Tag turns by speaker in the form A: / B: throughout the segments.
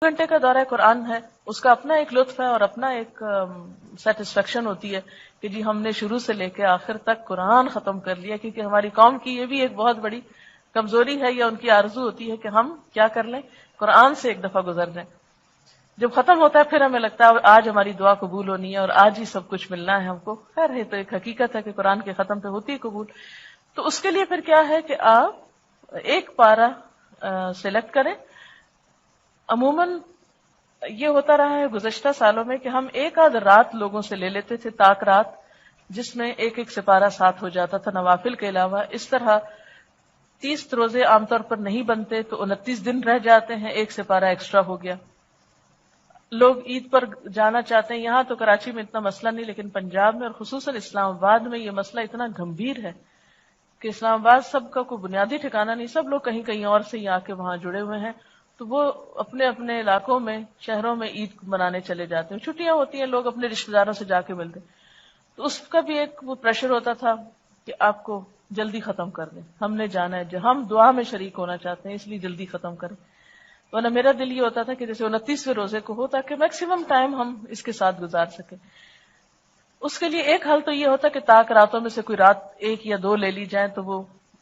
A: گھنٹے کا دورہ قرآن ہے، اس کا اپنا ایک لطف ہے اور اپنا ایک سیٹسفیکشن ہوتی ہے کہ جی ہم نے شروع سے لے کے آخر تک قرآن ختم کر لیا، کیونکہ ہماری قوم کی یہ بھی ایک بہت بڑی کمزوری ہے یا ان کی آرزو ہوتی ہے کہ ہم کیا کر لیں، قرآن سے ایک دفعہ گزر جائیں۔ جب ختم ہوتا ہے پھر ہمیں لگتا ہے آج ہماری دعا قبول ہونی ہے اور آج ہی سب کچھ ملنا ہے ہم کو۔ خیر ہے تو ایک حقیقت ہے کہ قرآن کے ختم پہ ہوتی ہے قبول۔ تو اس کے لیے پھر کیا ہے کہ آپ ایک پارہ سلیکٹ کریں۔ عموماً یہ ہوتا رہا ہے گزشتہ سالوں میں کہ ہم ایک آدھ رات لوگوں سے لے لیتے تھے، طاق رات، جس میں ایک ایک سپارہ ساتھ ہو جاتا تھا نوافل کے علاوہ۔ اس طرح 30 روزے عام طور پر نہیں بنتے تو 29 دن رہ جاتے ہیں، ایک سپارہ ایکسٹرا ہو گیا۔ لوگ عید پر جانا چاہتے ہیں، یہاں تو کراچی میں اتنا مسئلہ نہیں، لیکن پنجاب میں اور خصوصاً اسلام آباد میں یہ مسئلہ اتنا گمبھیر ہے کہ اسلام آباد سب کا کوئی بنیادی ٹھکانہ نہیں، سب لوگ کہیں کہیں اور سے ہی آ کے وہاں جڑے ہوئے ہیں، تو وہ اپنے اپنے علاقوں میں شہروں میں عید منانے چلے جاتے ہیں۔ چھٹیاں ہوتی ہیں، لوگ اپنے رشتہ داروں سے جا کے ملتے ہیں، تو اس کا بھی ایک وہ پریشر ہوتا تھا کہ آپ کو جلدی ختم کر دیں، ہم نے جانا ہے، جو ہم دعا میں شریک ہونا چاہتے ہیں اس لیے جلدی ختم کریں۔ ورنہ میرا دل یہ ہوتا تھا کہ جیسے 29ویں روزے کو ہو تاکہ میکسیمم ٹائم ہم اس کے ساتھ گزار سکیں۔ اس کے لیے ایک حل تو یہ ہوتا کہ طاق راتوں میں سے کوئی رات 1 یا 2 لے لی جائے تو وہ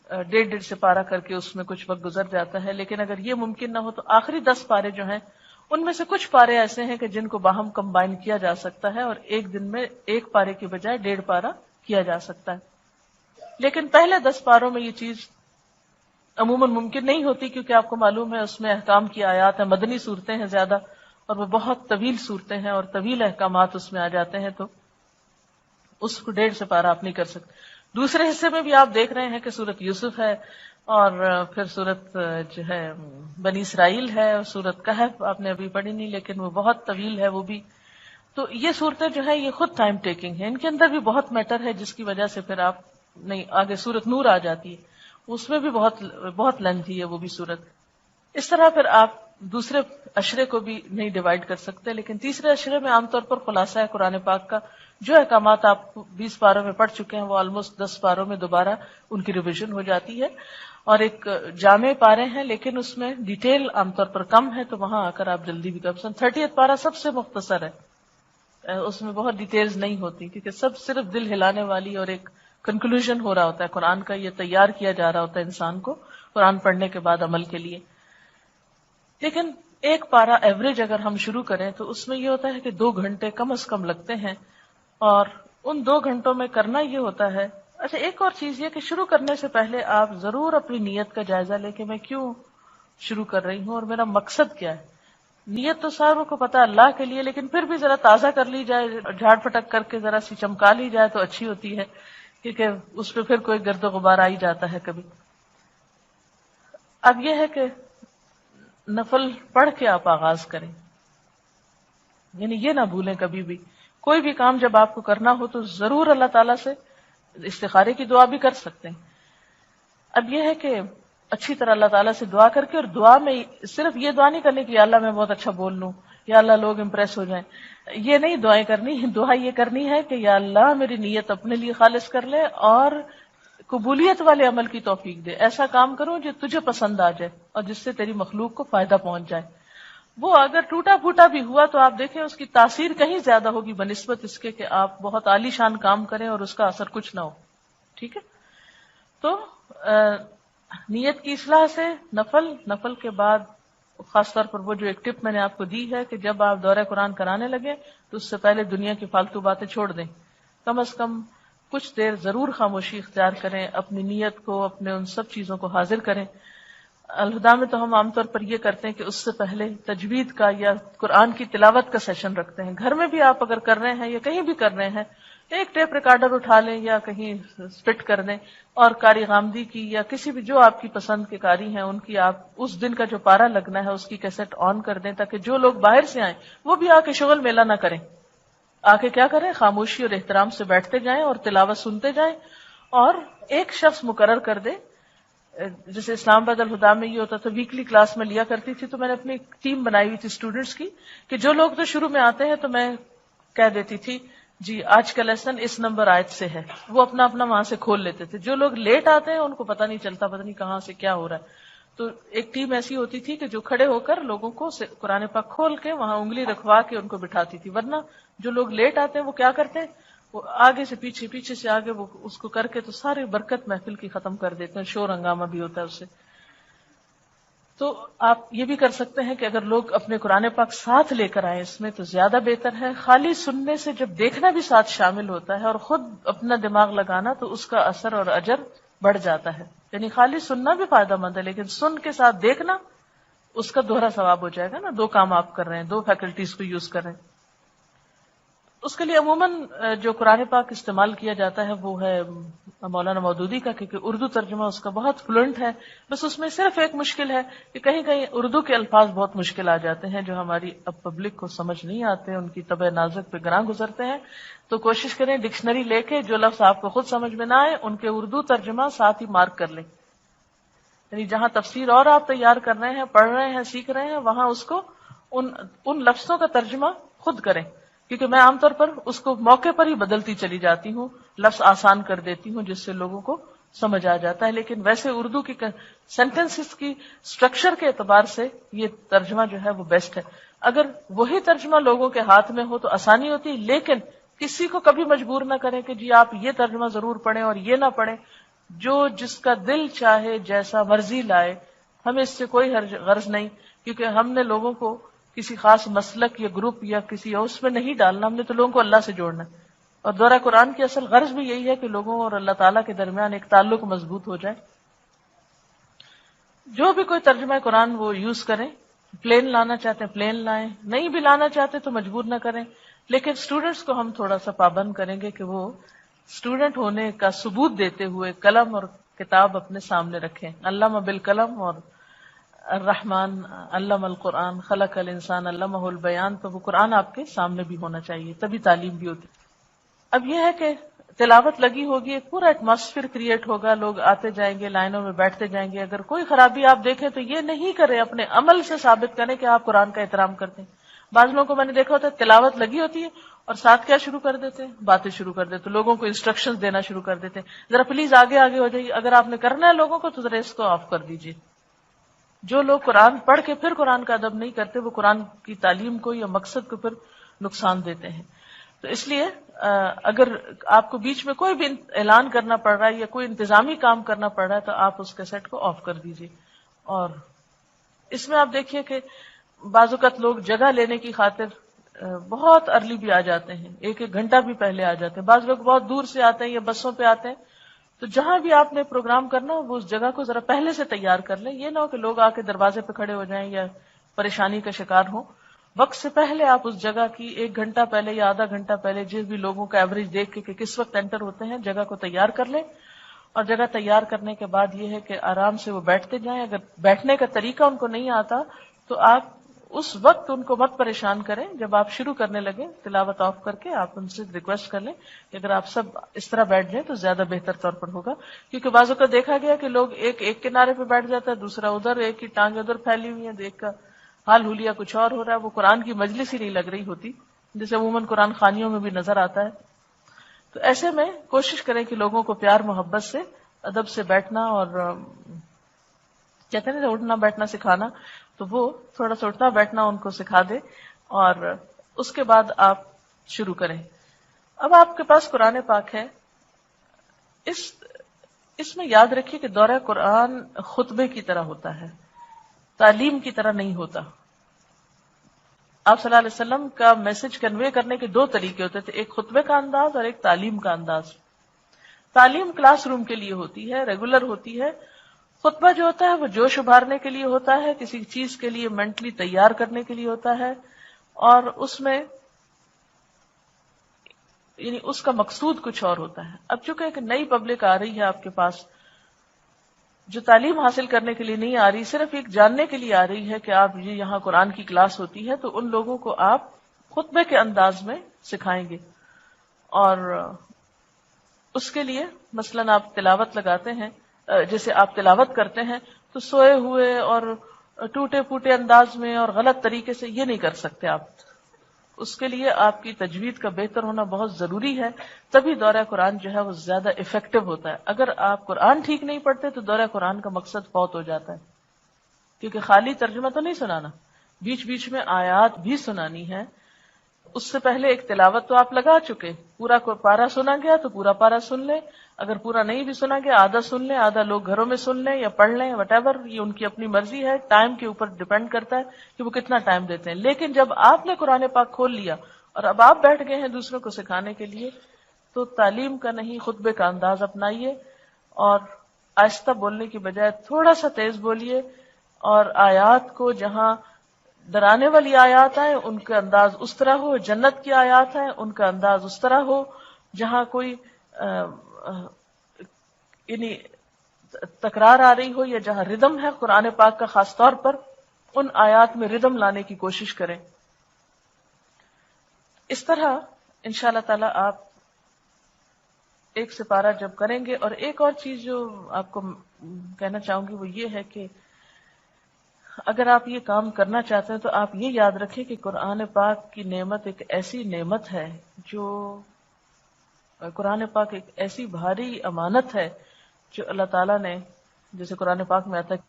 A: 1.5 سپارہ کر کے اس میں کچھ وقت گزر جاتا ہے، لیکن اگر یہ ممکن نہ ہو تو آخری 10 پارے جو ہیں ان میں سے کچھ پارے ایسے ہیں کہ جن کو باہم کمبائن کیا جا سکتا ہے اور ایک دن میں ایک پارے کی بجائے 1.5 پارہ کیا جا سکتا ہے۔ لیکن پہلے 10 پاروں میں یہ چیز عموماً ممکن نہیں ہوتی، کیونکہ آپ کو معلوم ہے اس میں احکام کی آیات ہیں، مدنی صورتیں ہیں زیادہ، اور وہ بہت طویل صورتیں ہیں اور طویل احکامات اس میں آ جاتے ہیں، تو اس کو 1.5 سپارہ آپ نہیں کر سکتے۔ دوسرے حصے میں بھی آپ دیکھ رہے ہیں کہ سورت یوسف ہے، اور پھر سورت جو ہے بنی اسرائیل ہے، اور سورت کہف آپ نے ابھی پڑھی نہیں لیکن وہ بہت طویل ہے وہ بھی۔ تو یہ صورتیں جو ہے یہ خود ٹائم ٹیکنگ ہے، ان کے اندر بھی بہت میٹر ہے جس کی وجہ سے پھر آپ نہیں آگے سورت نور آ جاتی ہے، اس میں بھی بہت لینتھی ہے وہ بھی صورت۔ اس طرح پھر آپ دوسرے اشرے کو بھی نہیں ڈیوائیڈ کر سکتے، لیکن تیسرے اشرے میں عام طور پر خلاصہ ہے قرآن پاک کا، جو احکامات آپ 20 پاروں میں پڑھ چکے ہیں وہ آلموسٹ 10 پاروں میں دوبارہ ان کی ریویژن ہو جاتی ہے، اور ایک جامع پارے ہیں لیکن اس میں ڈیٹیل عام طور پر کم ہے، تو وہاں آ کر آپ جلدی بھی کر سکتے۔ 30 پارہ سب سے مختصر ہے، اس میں بہت ڈیٹیلز نہیں ہوتی، کیونکہ سب صرف دل ہلانے والی اور ایک کنکلوژن ہو رہا ہوتا ہے قرآن کا، یہ تیار کیا جا رہا ہوتا ہے انسان کو قرآن پڑھنے کے بعد عمل کے لیے۔ لیکن ایک پارہ ایوریج اگر ہم شروع کریں تو اس میں یہ ہوتا ہے کہ 2 گھنٹے کم از کم لگتے ہیں، اور ان 2 گھنٹوں میں کرنا یہ ہوتا ہے۔ اچھا ایک اور چیز یہ کہ شروع کرنے سے پہلے آپ ضرور اپنی نیت کا جائزہ لیں کہ میں کیوں شروع کر رہی ہوں اور میرا مقصد کیا ہے۔ نیت تو ساروں کو پتا اللہ کے لیے، لیکن پھر بھی ذرا تازہ کر لی جائے، جھاڑ پھٹک کر کے ذرا سی چمکا لی جائے تو اچھی ہوتی ہے، کیونکہ اس پہ پھر کوئی گرد و غبار آ ہی جاتا ہے کبھی۔ اب یہ ہے کہ نفل پڑھ کے آپ آغاز کریں، یعنی یہ نہ بھولیں کبھی بھی کوئی بھی کام جب آپ کو کرنا ہو تو ضرور اللہ تعالیٰ سے استخارے کی دعا بھی کر سکتے ہیں۔ اب یہ ہے کہ اچھی طرح اللہ تعالیٰ سے دعا کر کے، اور دعا میں صرف یہ دعا نہیں کرنی کہ یا اللہ میں بہت اچھا بول لوں، یا اللہ لوگ امپریس ہو جائیں، یہ نہیں دعائیں کرنی، دعا یہ کرنی ہے کہ یا اللہ میری نیت اپنے لیے خالص کر لے اور قبولیت والے عمل کی توفیق دے، ایسا کام کروں جو تجھے پسند آ جائے اور جس سے تیری مخلوق کو فائدہ پہنچ جائے۔ وہ اگر ٹوٹا پھوٹا بھی ہوا تو آپ دیکھیں اس کی تاثیر کہیں زیادہ ہوگی بنسبت اس کے کہ آپ بہت عالی شان کام کریں اور اس کا اثر کچھ نہ ہو۔ ٹھیک ہے، تو نیت کی اصلاح سے نفل کے بعد خاص طور پر وہ جو ایک ٹپ میں نے آپ کو دی ہے کہ جب آپ دورہ قرآن کرانے لگے تو اس سے پہلے دنیا کی فالتو باتیں چھوڑ دیں، کم از کم کچھ دیر ضرور خاموشی اختیار کریں، اپنی نیت کو، اپنے ان سب چیزوں کو حاضر کریں۔ الہدا میں تو ہم عام طور پر یہ کرتے ہیں کہ اس سے پہلے تجوید کا یا قرآن کی تلاوت کا سیشن رکھتے ہیں۔ گھر میں بھی آپ اگر کر رہے ہیں یا کہیں بھی کر رہے ہیں، ایک ٹیپ ریکارڈر اٹھا لیں یا کہیں فٹ کر دیں، اور قاری غامدی کی یا کسی بھی جو آپ کی پسند کے قاری ہیں ان کی آپ اس دن کا جو پارہ لگنا ہے اس کی کیسٹ آن کر دیں، تاکہ جو لوگ باہر سے آئیں وہ بھی آ کے شغل میلہ نہ کریں، آ کے کیا کریں، خاموشی اور احترام سے بیٹھتے جائیں اور تلاوت سنتے جائیں، اور ایک شخص مقرر کر دیں۔ جیسے اسلام آباد الہدا میں یہ ہوتا تھا، ویکلی کلاس میں لیا کرتی تھی، تو میں نے اپنی ٹیم بنائی ہوئی تھی اسٹوڈنٹس کی کہ جو لوگ تو شروع میں آتے ہیں تو میں کہہ دیتی تھی جی آج کا لیسن اس نمبر آیت سے ہے، وہ اپنا وہاں سے کھول لیتے تھے۔ جو لوگ لیٹ آتے ہیں ان کو پتہ نہیں چلتا، پتہ نہیں کہاں سے کیا ہو رہا ہے، تو ایک ٹیم ایسی ہوتی تھی کہ جو کھڑے ہو کر لوگوں کو قرآن پاک کھول کے وہاں انگلی رکھوا کے ان کو بٹھاتی تھی، ورنہ جو لوگ لیٹ آتے ہیں وہ کیا کرتے ہیں، وہ آگے سے پیچھے، پیچھے سے آگے، وہ اس کو کر کے تو ساری برکت محفل کی ختم کر دیتے ہیں، شور ہنگامہ بھی ہوتا ہے اس سے۔ تو آپ یہ بھی کر سکتے ہیں کہ اگر لوگ اپنے قرآن پاک ساتھ لے کر آئیں اس میں تو زیادہ بہتر ہے۔ خالی سننے سے جب دیکھنا بھی ساتھ شامل ہوتا ہے اور خود اپنا دماغ لگانا تو اس کا اثر اور اجر بڑھ جاتا ہے۔ یعنی خالی سننا بھی فائدہ مند ہے، لیکن سن کے ساتھ دیکھنا اس کا دوہرا ثواب ہو جائے گا نا، دو کام آپ کر رہے ہیں، دو فیکلٹیز کو یوز کر رہے ہیں۔ اس کے لیے عموماً جو قرآن پاک استعمال کیا جاتا ہے وہ ہے مولانا مودودی کا، کیونکہ اردو ترجمہ اس کا بہت فلوئنٹ ہے۔ بس اس میں صرف ایک مشکل ہے کہ کہیں کہیں اردو کے الفاظ بہت مشکل آ جاتے ہیں جو ہماری اب پبلک کو سمجھ نہیں آتے، ان کی طبع نازک پہ گراں گزرتے ہیں۔ تو کوشش کریں ڈکشنری لے کے جو لفظ آپ کو خود سمجھ میں نہ آئے ان کے اردو ترجمہ ساتھ ہی مارک کر لیں، یعنی جہاں تفسیر اور آپ تیار کر رہے ہیں، پڑھ رہے ہیں، سیکھ رہے ہیں، وہاں اس کو ان لفظوں کا ترجمہ خود کریں، کیونکہ میں عام طور پر اس کو موقع پر ہی بدلتی چلی جاتی ہوں، لفظ آسان کر دیتی ہوں جس سے لوگوں کو سمجھ آ جاتا ہے۔ لیکن ویسے اردو کی سینٹنسز کی سٹرکچر کے اعتبار سے یہ ترجمہ جو ہے وہ بیسٹ ہے۔ اگر وہی ترجمہ لوگوں کے ہاتھ میں ہو تو آسانی ہوتی ہے، لیکن کسی کو کبھی مجبور نہ کریں کہ جی آپ یہ ترجمہ ضرور پڑھیں اور یہ نہ پڑھیں، جو جس کا دل چاہے جیسا مرضی لائے، ہمیں اس سے کوئی غرض نہیں، کیونکہ ہم نے لوگوں کو کسی خاص مسلک یا گروپ یا کسی اس میں نہیں ڈالنا، ہم نے تو لوگوں کو اللہ سے جوڑنا ہے۔ اور دورہ قرآن کی اصل غرض بھی یہی ہے کہ لوگوں اور اللہ تعالیٰ کے درمیان ایک تعلق مضبوط ہو جائے۔ جو بھی کوئی ترجمہ قرآن وہ یوز کریں، پلین لانا چاہتے ہیں پلین لائیں، نہیں بھی لانا چاہتے تو مجبور نہ کریں، لیکن اسٹوڈنٹس کو ہم تھوڑا سا پابند کریں گے کہ وہ اسٹوڈنٹ ہونے کا ثبوت دیتے ہوئے قلم اور کتاب اپنے سامنے رکھیں۔ علامہ بالقلم اور الرحمن علم القرآن خلق الانسان علمہ البیان، تو وہ قرآن آپ کے سامنے بھی ہونا چاہیے، تبھی تعلیم بھی ہوتی۔ اب یہ ہے کہ تلاوت لگی ہوگی، ایک پورا ایٹماسفیئر کریٹ ہوگا، لوگ آتے جائیں گے، لائنوں میں بیٹھتے جائیں گے۔ اگر کوئی خرابی آپ دیکھیں تو یہ نہیں کریں، اپنے عمل سے ثابت کریں کہ آپ قرآن کا احترام کرتے ہیں۔ بعض لوگوں کو میں نے دیکھا ہوتا ہے تلاوت لگی ہوتی ہے اور ساتھ کیا شروع کر دیتے ہیں، باتیں شروع کر دیتے، لوگوں کو انسٹرکشنز دینا شروع کر دیتے ہیں، ذرا پلیز آگے آگے ہو جائیے، اگر آپ نے کرنا ہے لوگوں کو تو ذرا اس کو آف کر دیجیے۔ جو لوگ قرآن پڑھ کے پھر قرآن کا ادب نہیں کرتے وہ قرآن کی تعلیم کو یا مقصد کو پھر نقصان دیتے ہیں۔ تو اس لیے اگر آپ کو بیچ میں کوئی بھی اعلان کرنا پڑ رہا ہے یا کوئی انتظامی کام کرنا پڑ رہا ہے تو آپ اس کیسٹ کو آف کر دیجیے۔ اور اس میں آپ دیکھیے کہ بعض اوقات لوگ جگہ لینے کی خاطر بہت ارلی بھی آ جاتے ہیں، ایک ایک گھنٹہ بھی پہلے آ جاتے ہیں، بعض لوگ بہت دور سے آتے ہیں یا بسوں پہ آتے ہیں۔ تو جہاں بھی آپ نے پروگرام کرنا ہو وہ اس جگہ کو ذرا پہلے سے تیار کر لیں، یہ نہ ہو کہ لوگ آ کے دروازے پہ کھڑے ہو جائیں یا پریشانی کا شکار ہوں۔ وقت سے پہلے آپ اس جگہ کی ایک گھنٹہ پہلے یا آدھا گھنٹہ پہلے جس بھی لوگوں کا ایوریج دیکھ کے کہ کس وقت انٹر ہوتے ہیں جگہ کو تیار کر لیں، اور جگہ تیار کرنے کے بعد یہ ہے کہ آرام سے وہ بیٹھتے جائیں۔ اگر بیٹھنے کا طریقہ ان کو نہیں آتا تو آپ اس وقت ان کو مت پریشان کریں، جب آپ شروع کرنے لگے تلاوت آف کر کے آپ ان سے ریکویسٹ کر لیں کہ اگر آپ سب اس طرح بیٹھ جائیں تو زیادہ بہتر طور پر ہوگا، کیونکہ بعضوں کا دیکھا گیا کہ لوگ ایک کنارے پہ بیٹھ جاتا ہے، دوسرا ادھر، ایک کی ٹانگ ادھر پھیلی ہوئی ہے، ایک کا حال حلیہ کچھ اور ہو رہا ہے، وہ قرآن کی مجلس ہی نہیں لگ رہی ہوتی، جیسے عموماً قرآن خوانیوں میں بھی نظر آتا ہے۔ تو ایسے میں کوشش کریں کہ لوگوں کو پیار محبت سے ادب سے بیٹھنا، اور کہتے ہیں اٹھنا بیٹھنا سکھانا، تو وہ تھوڑا سا اٹھنا بیٹھنا ان کو سکھا دے، اور اس کے بعد آپ شروع کریں۔ اب آپ کے پاس قرآن پاک ہے، اس میں یاد رکھیے کہ دورہ قرآن خطبے کی طرح ہوتا ہے، تعلیم کی طرح نہیں ہوتا۔ آپ صلی اللہ علیہ وسلم کا میسج کنوے کرنے کے دو طریقے ہوتے تھے، ایک خطبے کا انداز اور ایک تعلیم کا انداز۔ تعلیم کلاس روم کے لیے ہوتی ہے، ریگولر ہوتی ہے۔ خطبہ جو ہوتا ہے وہ جوش ابھارنے کے لیے ہوتا ہے، کسی چیز کے لیے مینٹلی تیار کرنے کے لیے ہوتا ہے، اور اس میں یعنی اس کا مقصود کچھ اور ہوتا ہے۔ اب چونکہ ایک نئی پبلک آ رہی ہے آپ کے پاس جو تعلیم حاصل کرنے کے لیے نہیں آ رہی، صرف ایک جاننے کے لیے آ رہی ہے کہ آپ یہ یہاں قرآن کی کلاس ہوتی ہے، تو ان لوگوں کو آپ خطبے کے انداز میں سکھائیں گے۔ اور اس کے لیے مثلاً آپ تلاوت لگاتے ہیں، جیسے آپ تلاوت کرتے ہیں تو سوئے ہوئے اور ٹوٹے پھوٹے انداز میں اور غلط طریقے سے یہ نہیں کر سکتے آپ۔ اس کے لیے آپ کی تجوید کا بہتر ہونا بہت ضروری ہے، تبھی دورہ قرآن جو ہے وہ زیادہ افیکٹو ہوتا ہے۔ اگر آپ قرآن ٹھیک نہیں پڑھتے تو دورہ قرآن کا مقصد فوت ہو جاتا ہے۔ کیونکہ خالی ترجمہ تو نہیں سنانا، بیچ بیچ میں آیات بھی سنانی ہے. اس سے پہلے ایک تلاوت تو آپ لگا چکے، پورا کوئی پارا سنا گیا تو پورا پارا سن لیں، اگر پورا نہیں بھی سنا گیا آدھا سن لیں، آدھا لوگ گھروں میں سن لیں یا پڑھ لیں، وٹ ایور، یہ ان کی اپنی مرضی ہے، ٹائم کے اوپر ڈیپینڈ کرتا ہے کہ وہ کتنا ٹائم دیتے ہیں. لیکن جب آپ نے قرآن پاک کھول لیا اور اب آپ بیٹھ گئے ہیں دوسروں کو سکھانے کے لیے، تو تعلیم کا نہیں خطبے کا انداز اپنائیے، اور آہستہ بولنے کی بجائے تھوڑا سا تیز بولیے، اور آیات کو جہاں ڈرانے والی آیات ہیں ان کا انداز اس طرح ہو، جنت کی آیات ہیں ان کا انداز اس طرح ہو، جہاں کوئی یعنی تکرار آ رہی ہو یا جہاں ردم ہے قرآن پاک کا خاص طور پر، ان آیات میں ردم لانے کی کوشش کریں. اس طرح انشاءاللہ تعالی آپ ایک سپارہ جب کریں گے. اور ایک اور چیز جو آپ کو کہنا چاہوں گی وہ یہ ہے کہ اگر آپ یہ کام کرنا چاہتے ہیں تو آپ یہ یاد رکھیں کہ قرآن پاک کی نعمت ایک ایسی نعمت ہے، جو قرآن پاک ایک ایسی بھاری امانت ہے جو اللہ تعالیٰ نے، جیسے قرآن پاک میں آتا ہے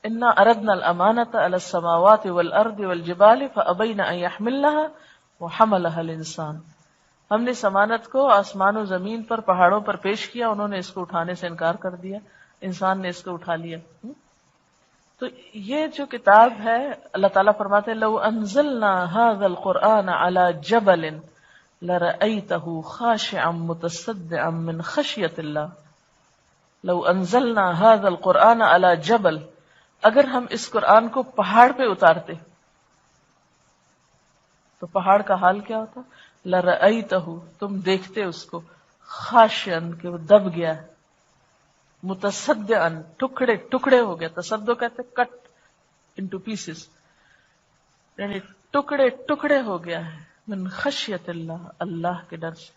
A: انا اردنا الامانۃ علی السماوات والارض والجبال فابین ان یحملنها وحملها الانسان. ہم نے اس امانت کو آسمان و زمین پر، پہاڑوں پر پیش کیا، انہوں نے اس کو اٹھانے سے انکار کر دیا، انسان نے اس کو اٹھا لیا. تو یہ جو کتاب ہے، اللہ تعالیٰ فرماتے ہیں لو انزلنا هذا القرآن على جبل لرأيته خاشعا متصدعا من خشية الله. لو انزلنا هذا القرآن على جبل، اگر ہم اس قرآن کو پہاڑ پہ اتارتے تو پہاڑ کا حال کیا ہوتا؟ لرأيته، تم دیکھتے اس کو، خاشعا، کہ وہ دب گیا ہے، متصدعا، ٹکڑے ٹکڑے ہو گیا. تصدع کہتے کٹ انٹو پیسز، یعنی ٹکڑے ٹکڑے ہو گیا ہے، من خشیت اللہ، اللہ کے ڈر سے.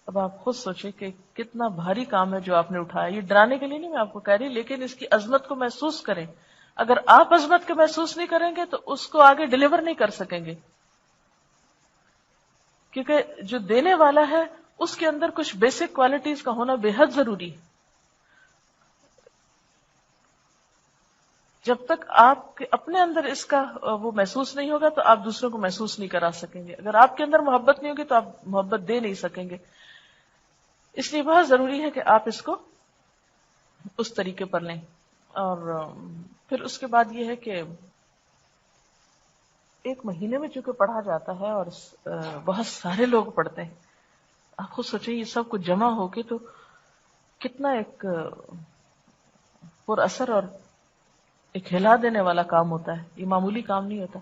A: اب آپ خود سوچیں کہ کتنا بھاری کام ہے جو آپ نے اٹھایا. یہ ڈرانے کے لیے نہیں میں آپ کو کہہ رہی، لیکن اس کی عظمت کو محسوس کریں. اگر آپ عظمت کو محسوس نہیں کریں گے تو اس کو آگے ڈیلیور نہیں کر سکیں گے، کیونکہ جو دینے والا ہے اس کے اندر کچھ بیسک کوالٹیز کا ہونا بے حد ضروری ہے. جب تک آپ کے اپنے اندر اس کا وہ محسوس نہیں ہوگا تو آپ دوسروں کو محسوس نہیں کرا سکیں گے. اگر آپ کے اندر محبت نہیں ہوگی تو آپ محبت دے نہیں سکیں گے. اس لیے بہت ضروری ہے کہ آپ اس کو اس طریقے پر لیں. اور پھر اس کے بعد یہ ہے کہ ایک مہینے میں چونکہ پڑھا جاتا ہے اور بہت سارے لوگ پڑھتے ہیں، آپ خود سوچیں یہ سب کچھ جمع ہو کے تو کتنا ایک پر اثر اور ایک ہلا دینے والا کام ہوتا ہے. یہ معمولی کام نہیں ہوتا.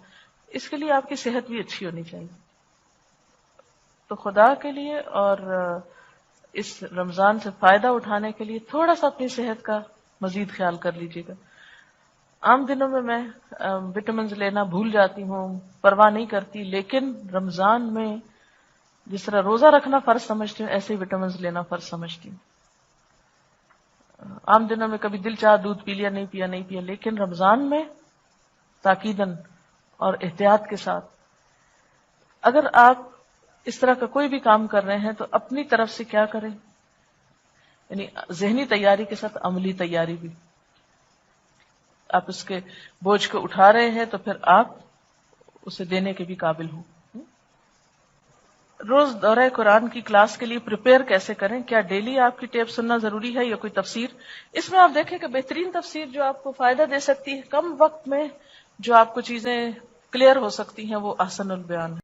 A: اس کے لیے آپ کی صحت بھی اچھی ہونی چاہیے. تو خدا کے لیے اور اس رمضان سے فائدہ اٹھانے کے لیے تھوڑا سا اپنی صحت کا مزید خیال کر لیجیے گا. عام دنوں میں وٹامنز لینا بھول جاتی ہوں، پرواہ نہیں کرتی، لیکن رمضان میں جس طرح روزہ رکھنا فرض سمجھتی ہوں ایسے ہی وٹامنز لینا فرض سمجھتی ہوں. عام دنوں میں کبھی دل چاہ دودھ پی لیا، نہیں پیا نہیں پیا، لیکن رمضان میں تاکیداً اور احتیاط کے ساتھ. اگر آپ اس طرح کا کوئی بھی کام کر رہے ہیں تو اپنی طرف سے کیا کریں، یعنی ذہنی تیاری کے ساتھ عملی تیاری بھی. آپ اس کے بوجھ کو اٹھا رہے ہیں تو پھر آپ اسے دینے کے بھی قابل ہوں. روز دورہ قرآن کی کلاس کے لیے پریپیئر کیسے کریں؟ کیا ڈیلی آپ کی ٹیپ سننا ضروری ہے یا کوئی تفسیر؟ اس میں آپ دیکھیں کہ بہترین تفسیر جو آپ کو فائدہ دے سکتی ہے کم وقت میں جو آپ کو چیزیں کلیئر ہو سکتی ہیں وہ احسن البیان ہے.